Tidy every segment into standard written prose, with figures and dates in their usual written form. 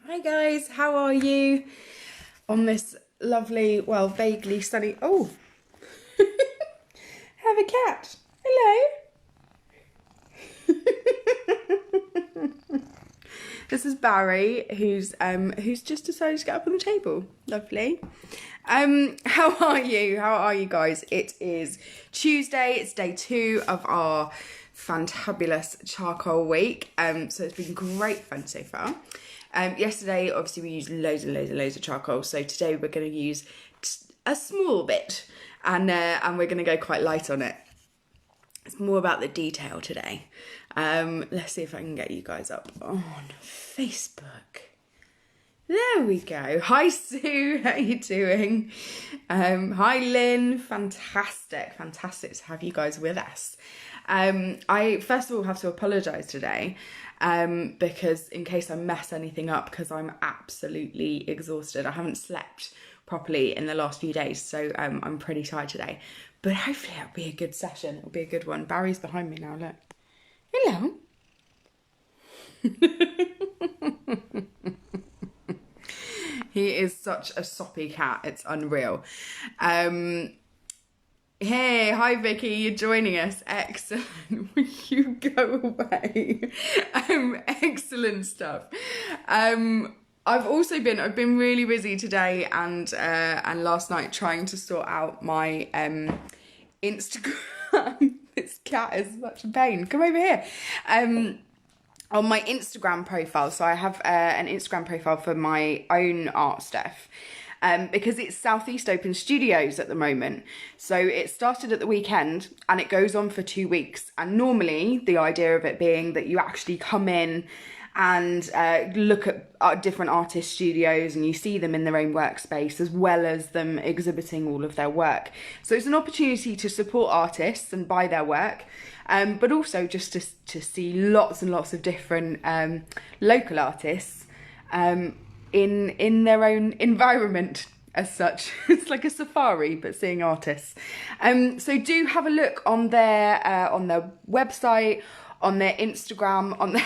Hi guys, how are you on this lovely, well, vaguely sunny... Oh, have a cat. Hello. This is Barry, who's just decided to get up on the table. Lovely. How are you? How are you guys? It is Tuesday. It's day 2 of our fantabulous charcoal week. So it's been great fun so far. Yesterday, obviously, we used loads of charcoal. So today we're going to use a small bit, and we're going to go quite light on it. It's more about the detail today. Let's see if I can get you guys up on Facebook. There we go. Hi Sue, how you doing? Hi Lynn, fantastic to have you guys with us. I first of all have to apologise today because in case I mess anything up, because I'm absolutely exhausted. I haven't slept properly in the last few days, so I'm pretty tired today. But hopefully it'll be a good session. It'll be a good one. Barry's behind me now, look. Hello. He is such a soppy cat. It's unreal. Hey, hi Vicky, you're joining us. Excellent. Will you go away? Excellent stuff. I've been really busy today and last night trying to sort out my Instagram. This cat is such a pain. Come over here. On my Instagram profile. So I have an Instagram profile for my own art stuff. Because it's Southeast Open Studios at the moment. So it started at the weekend and it goes on for 2 weeks. And normally the idea of it being that you actually come in and look at different artist studios and you see them in their own workspace as well as them exhibiting all of their work. So it's an opportunity to support artists and buy their work, but also just to see lots and lots of different local artists in their own environment as such. It's like a safari, but seeing artists. So do have a look on their website, on their Instagram, on their...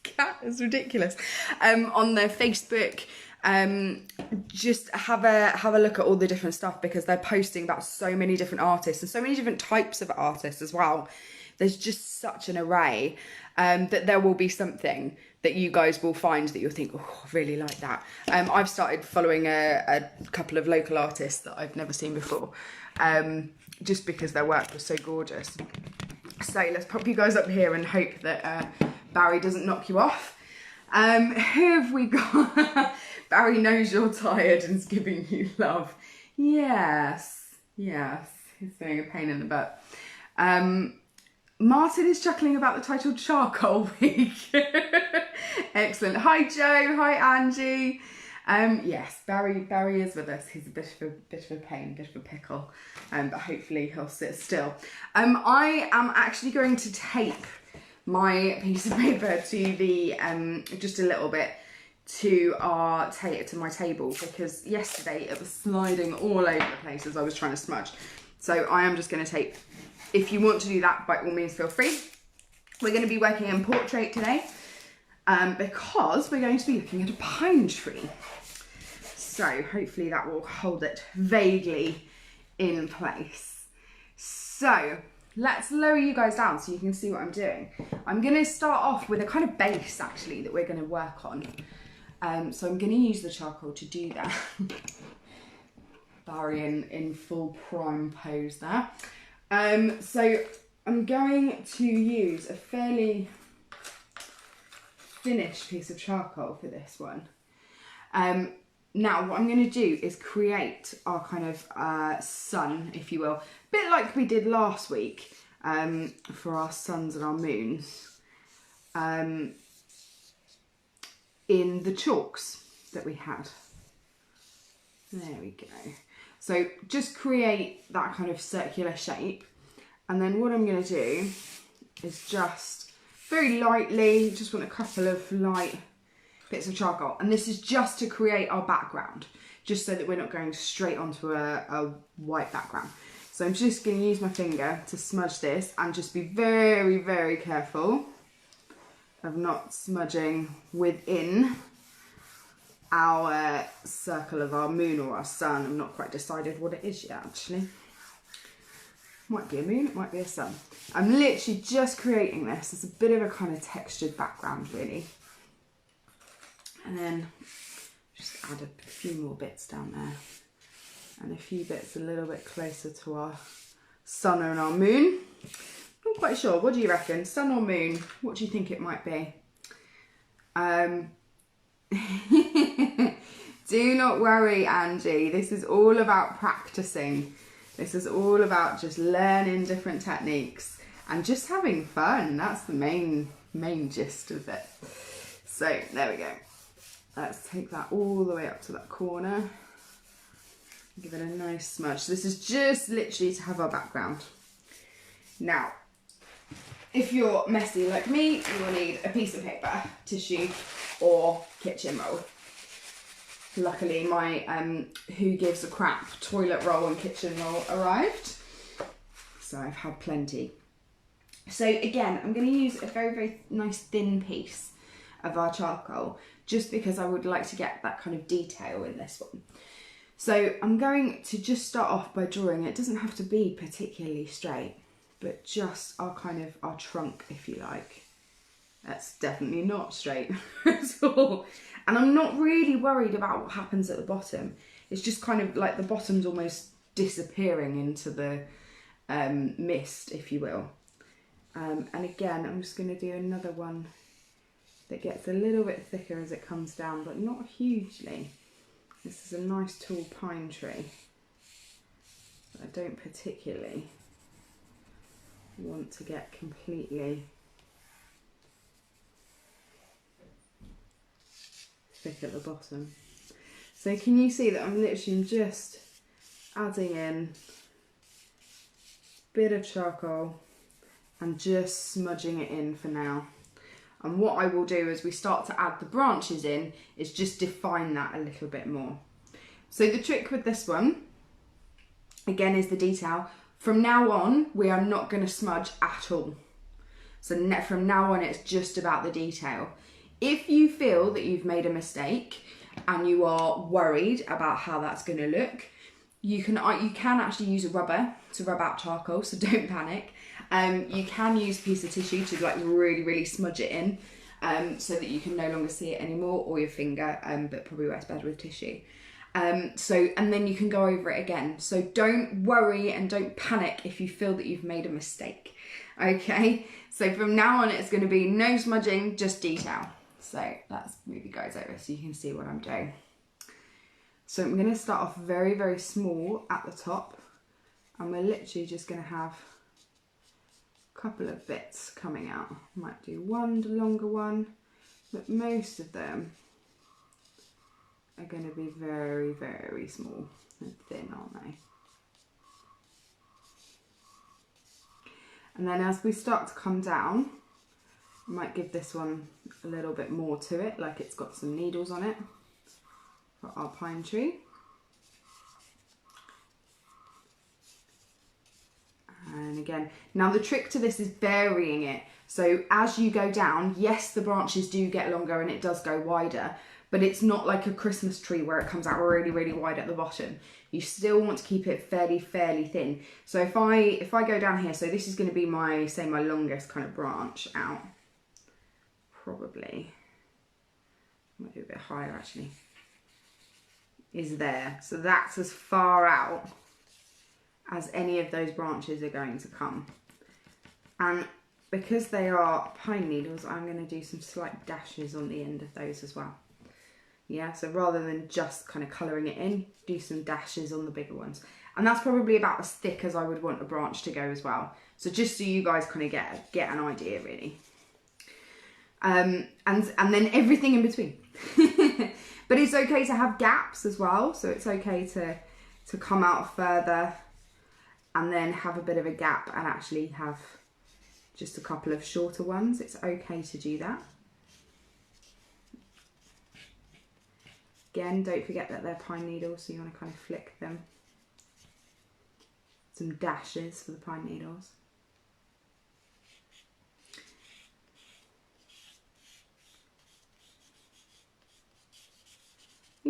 Cat is ridiculous. On their Facebook, just have a look at all the different stuff because they're posting about so many different artists and so many different types of artists as well. There's just such an array that there will be something that you guys will find that you'll think, oh, I really like that. I've started following a couple of local artists that I've never seen before, just because their work was so gorgeous. So let's pop you guys up here and hope that Barry doesn't knock you off. Who have we got? Barry knows you're tired and is giving you love. Yes, he's doing a pain in the butt. Martin is chuckling about the title Charcoal Week. Excellent. Hi Joe, hi Angie. Yes, Barry is with us. He's a bit of a pain, bit of a pickle, but hopefully he'll sit still. I am actually going to tape my piece of paper to the just a little bit to my table because yesterday it was sliding all over the place as I was trying to smudge. So I am just going to tape. If you want to do that, by all means, feel free. We're going to be working in portrait today because we're going to be looking at a pine tree. So hopefully that will hold it vaguely in place. So let's lower you guys down so you can see what I'm doing. I'm going to start off with a kind of base actually that we're going to work on. So I'm going to use the charcoal to do that. Barry in full prime pose there. So I'm going to use a fairly finished piece of charcoal for this one. Now what I'm going to do is create our kind of sun, if you will, a bit like we did last week for our suns and our moons in the chalks that we had. There we go. So just create that kind of circular shape. And then what I'm going to do is just very lightly, just want a couple of light bits of charcoal. And this is just to create our background, just so that we're not going straight onto a white background. So I'm just going to use my finger to smudge this and just be very careful of not smudging within our circle of our moon or our sun. I'm not quite decided what it is yet, actually. Might be a moon, it might be a sun. I'm literally just creating this. It's a bit of a kind of textured background, really. And then just add a few more bits down there. And a few bits a little bit closer to our sun and our moon. Not quite sure. What do you reckon? Sun or moon? What do you think it might be? Do not worry, Angie. This is all about practicing. This is all about just learning different techniques and just having fun. That's the main gist of it. So there we go. Let's take that all the way up to that corner. Give it a nice smudge. This is just literally to have our background. Now, if you're messy like me, you will need a piece of paper, tissue, or kitchen roll. Luckily, my Who Gives a Crap toilet roll and kitchen roll arrived. So I've had plenty. So again, I'm going to use a very, very nice thin piece of our charcoal, just because I would like to get that kind of detail in this one. So I'm going to just start off by drawing. It doesn't have to be particularly straight, but just our trunk, if you like. That's definitely not straight at all. And I'm not really worried about what happens at the bottom. It's just kind of like the bottom's almost disappearing into the mist, if you will. And again, I'm just going to do another one that gets a little bit thicker as it comes down, but not hugely. This is a nice tall pine tree that I don't particularly want to get completely thick at the bottom. So can you see that I'm literally just adding in a bit of charcoal and just smudging it in for now. And what I will do as we start to add the branches in is just define that a little bit more. So the trick with this one, again, is the detail. From now on, we are not going to smudge at all. So from now on, it's just about the detail. If you feel that you've made a mistake and you are worried about how that's going to look, you can actually use a rubber to rub out charcoal, so don't panic. You can use a piece of tissue to like really, really smudge it in so that you can no longer see it anymore, or your finger, but probably works better with tissue. And then you can go over it again. So don't worry and don't panic if you feel that you've made a mistake. Okay, so from now on it's going to be no smudging, just detail. So let's move you guys over so you can see what I'm doing. So I'm going to start off very, very small at the top, and we're literally just going to have a couple of bits coming out. Might do one longer one, but most of them are going to be very, very small and thin, aren't they? And then as we start to come down, I might give this one a little bit more to it, like it's got some needles on it for our pine tree. And again, now the trick to this is varying it. So as you go down, yes, the branches do get longer and it does go wider, but it's not like a Christmas tree where it comes out really, really wide at the bottom. You still want to keep it fairly thin. So if I go down here, so this is going to be my longest kind of branch out. Probably, might do a bit higher actually, is there. So that's as far out as any of those branches are going to come. And because they are pine needles, I'm going to do some slight dashes on the end of those as well. Yeah, so rather than just kind of colouring it in, do some dashes on the bigger ones. And that's probably about as thick as I would want a branch to go as well. So just so you guys kind of get an idea really. And then everything in between. But it's okay to have gaps as well. So it's okay to come out further and then have a bit of a gap and actually have just a couple of shorter ones. It's okay to do that. Again, don't forget that they're pine needles, so you want to kind of flick them. Some dashes for the pine needles.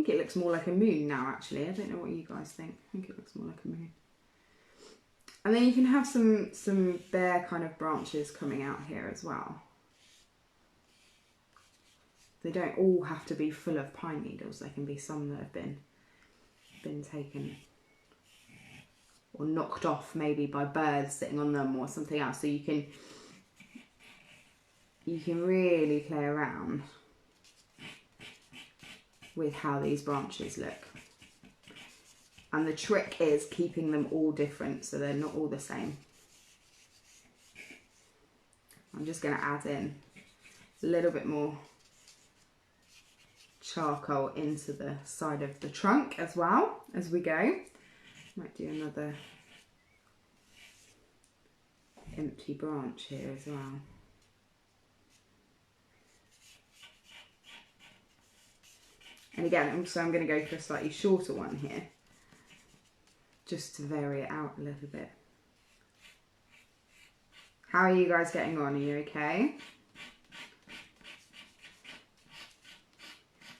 think it looks more like a moon now, actually. I don't know what you guys think. I think it looks more like a moon. And then you can have some bare kind of branches coming out here as well. They don't all have to be full of pine needles. There can be some that have been taken or knocked off maybe by birds sitting on them or something else. So you can really play around with how these branches look. And the trick is keeping them all different so they're not all the same. I'm just going to add in a little bit more charcoal into the side of the trunk as well as we go. Might do another empty branch here as well. And again, I'm going to go for a slightly shorter one here, just to vary it out a little bit. How are you guys getting on? Are you okay?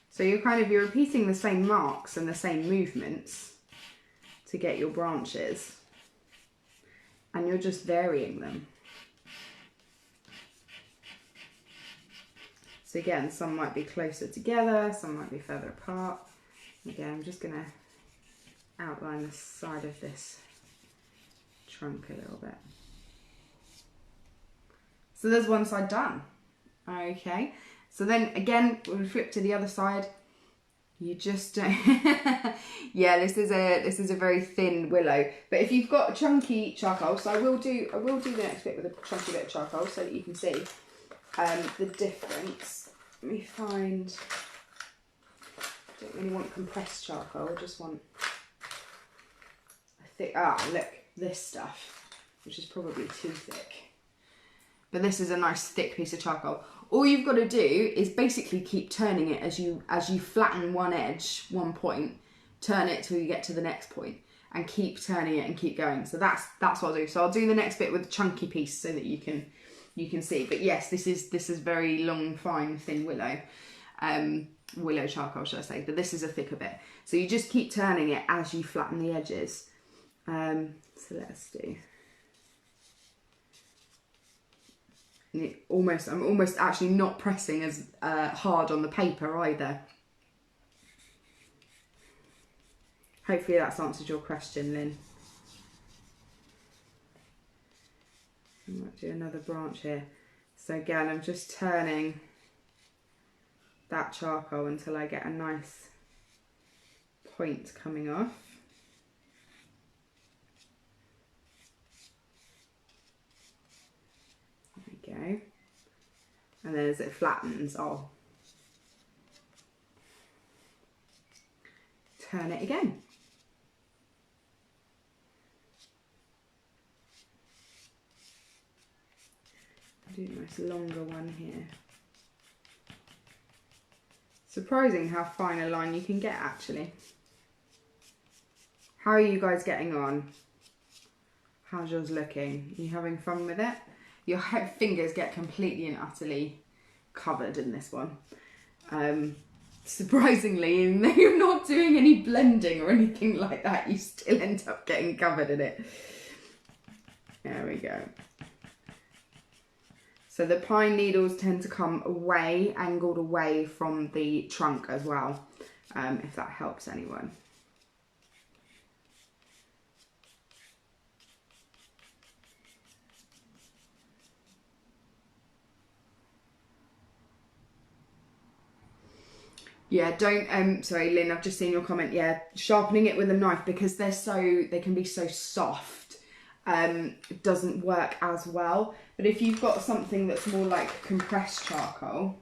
So you're repeating the same marks and the same movements to get your branches, and you're just varying them. So again, some might be closer together, some might be further apart. Again, I'm just going to outline the side of this trunk a little bit. So there's one side done. Okay, so then again, we'll flip to the other side. You just don't yeah, this is a very thin willow, but if you've got a chunky charcoal, so I will do the next bit with a chunky bit of charcoal so that you can see the difference. Let me find, I don't really want compressed charcoal, I just want a thick, look, this stuff, which is probably too thick. But this is a nice thick piece of charcoal. All you've got to do is basically keep turning it as you flatten one edge, one point, turn it till you get to the next point, and keep turning it and keep going. So that's what I'll do. So I'll do the next bit with the chunky piece so that you can see. But yes, this is very long, fine, thin willow, willow charcoal, should I say? But this is a thicker bit. So you just keep turning it as you flatten the edges. So let's do. I'm almost actually not pressing as hard on the paper either. Hopefully that's answered your question, Lynn. I might do another branch here. So again, I'm just turning that charcoal until I get a nice point coming off. Go. And then as it flattens, I'll turn it again. I'll do a nice longer one here. Surprising how fine a line you can get, actually. How are you guys getting on? How's yours looking? Are you having fun with it? Your fingers get completely and utterly covered in this one. Surprisingly, even though you're not doing any blending or anything like that, you still end up getting covered in it. There we go. So the pine needles tend to come away, angled away from the trunk as well, if that helps anyone. Yeah, don't, sorry Lynn, I've just seen your comment, yeah, sharpening it with a knife because they can be so soft, it doesn't work as well. But if you've got something that's more like compressed charcoal,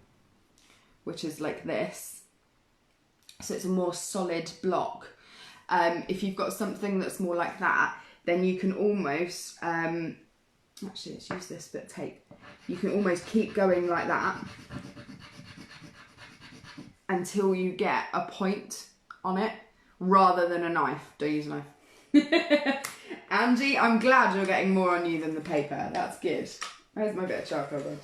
which is like this, so it's a more solid block, if you've got something that's more like that, then you can almost, actually let's use this bit of tape, you can almost keep going like that until you get a point on it, rather than a knife. Don't use a knife. Angie, I'm glad you're getting more on you than the paper. That's good. Where's my bit of charcoal then?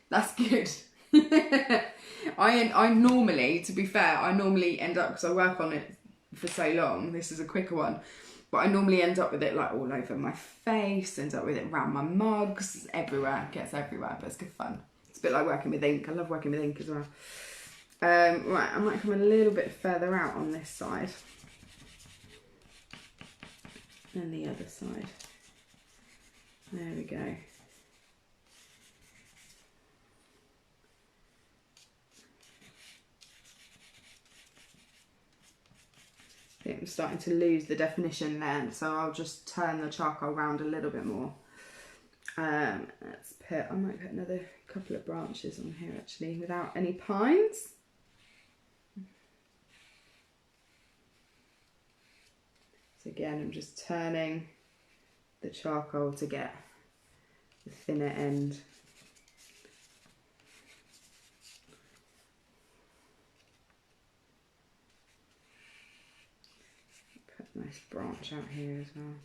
That's good. I normally, to be fair, I normally end up, because I work on it for so long, this is a quicker one, but I normally end up with it like all over my face, end up with it around my mugs, everywhere, it gets everywhere, but it's good fun. It's a bit like working with ink. I love working with ink as well. Right, I might come a little bit further out on this side than the other side. There we go. I think I'm starting to lose the definition there, so I'll just turn the charcoal around a little bit more. I might put another couple of branches on here actually without any pines. So again, I'm just turning the charcoal to get the thinner end. Put a nice branch out here as well.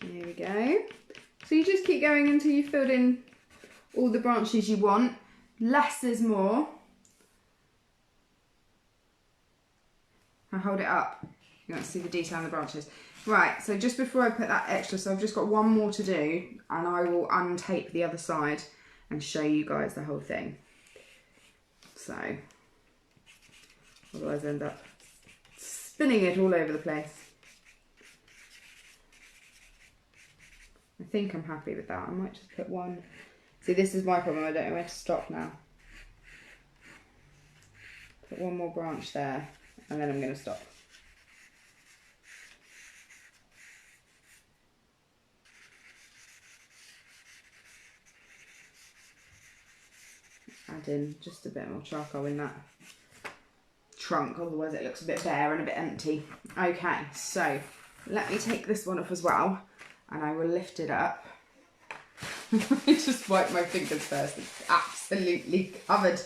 There we go. So you just keep going until you've filled in all the branches you want. Less is more. I'll hold it up. You want to see the detail on the branches. Right, so just before I put that extra, so I've just got one more to do, and I will untape the other side and show you guys the whole thing. So, otherwise I end up spinning it all over the place. I think I'm happy with that. I might just put one. See, this is my problem. I don't know where to stop now. Put one more branch there, and then I'm going to stop. Add in just a bit more charcoal in that trunk, otherwise it looks a bit bare and a bit empty. Okay, so let me take this one off as well, and I will lift it up. I just wipe my fingers first. It's absolutely covered.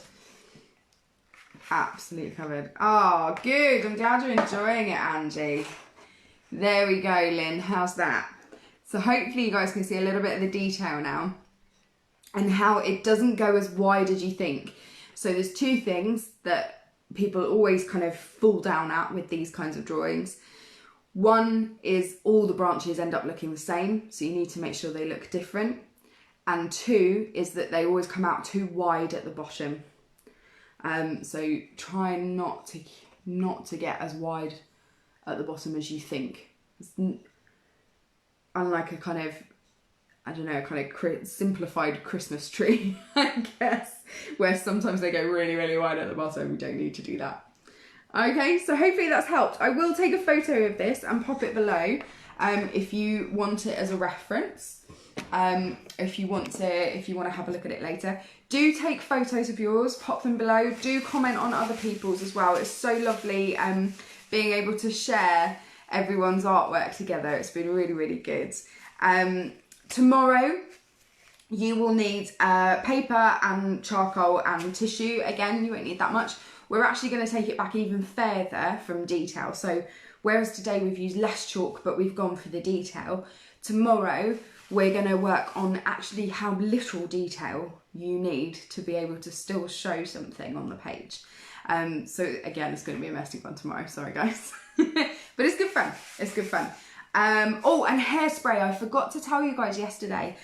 Absolutely covered. Oh, good. I'm glad you're enjoying it, Angie. There we go, Lynn. How's that? So hopefully you guys can see a little bit of the detail now and how it doesn't go as wide as you think. So there's two things that people always kind of fall down at with these kinds of drawings. One is all the branches end up looking the same, so you need to make sure they look different. And two is that they always come out too wide at the bottom. So try not to get as wide at the bottom as you think. It's unlike a kind of, I don't know, kind of simplified Christmas tree, I guess, where sometimes they go really, really wide at the bottom. We don't need to do that. Okay, so hopefully that's helped. I will take a photo of this and pop it below if you want it as a reference. If you want to have a look at it later. Do take photos of yours, pop them below. Do comment on other people's as well. It's so lovely being able to share everyone's artwork together. It's been really, really good. Tomorrow you will need paper and charcoal and tissue. Again, you won't need that much. We're actually going to take it back even further from detail. So whereas today we've used less chalk, but we've gone for the detail, tomorrow we're going to work on actually how little detail you need to be able to still show something on the page. So again, it's going to be a messy one tomorrow. Sorry, guys. But it's good fun. It's good fun. Oh, and hairspray. I forgot to tell you guys yesterday.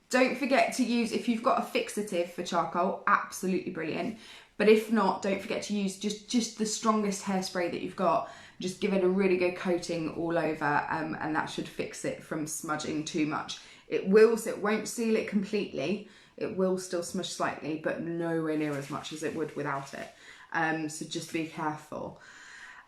Don't forget to use, if you've got a fixative for charcoal, absolutely brilliant. But if not, don't forget to use just the strongest hairspray that you've got. Just give it a really good coating all over, and that should fix it from smudging too much. It won't seal it completely. It will still smudge slightly, but nowhere near as much as it would without it. So just be careful.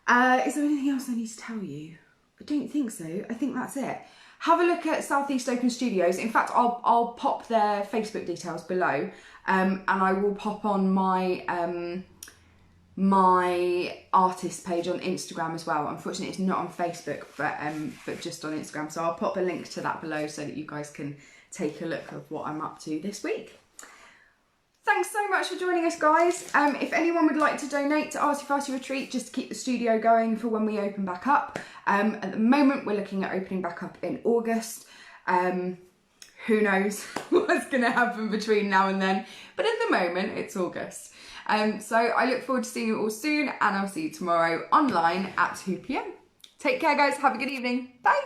Is there anything else I need to tell you? I don't think so. I think that's it. Have a look at Southeast Open Studios. In fact, I'll pop their Facebook details below, and I will pop on my my artist page on Instagram as well. Unfortunately, it's not on Facebook, but just on Instagram. So I'll pop a link to that below so that you guys can take a look of what I'm up to this week. Thanks so much for joining us, guys. If anyone would like to donate to Arty Farty Retreat just to keep the studio going for when we open back up, at the moment we're looking at opening back up in August. Who knows what's going to happen between now and then, but at the moment it's August. So I look forward to seeing you all soon, and I'll see you tomorrow online at 2 p.m. Take care, guys. Have a good evening. Bye.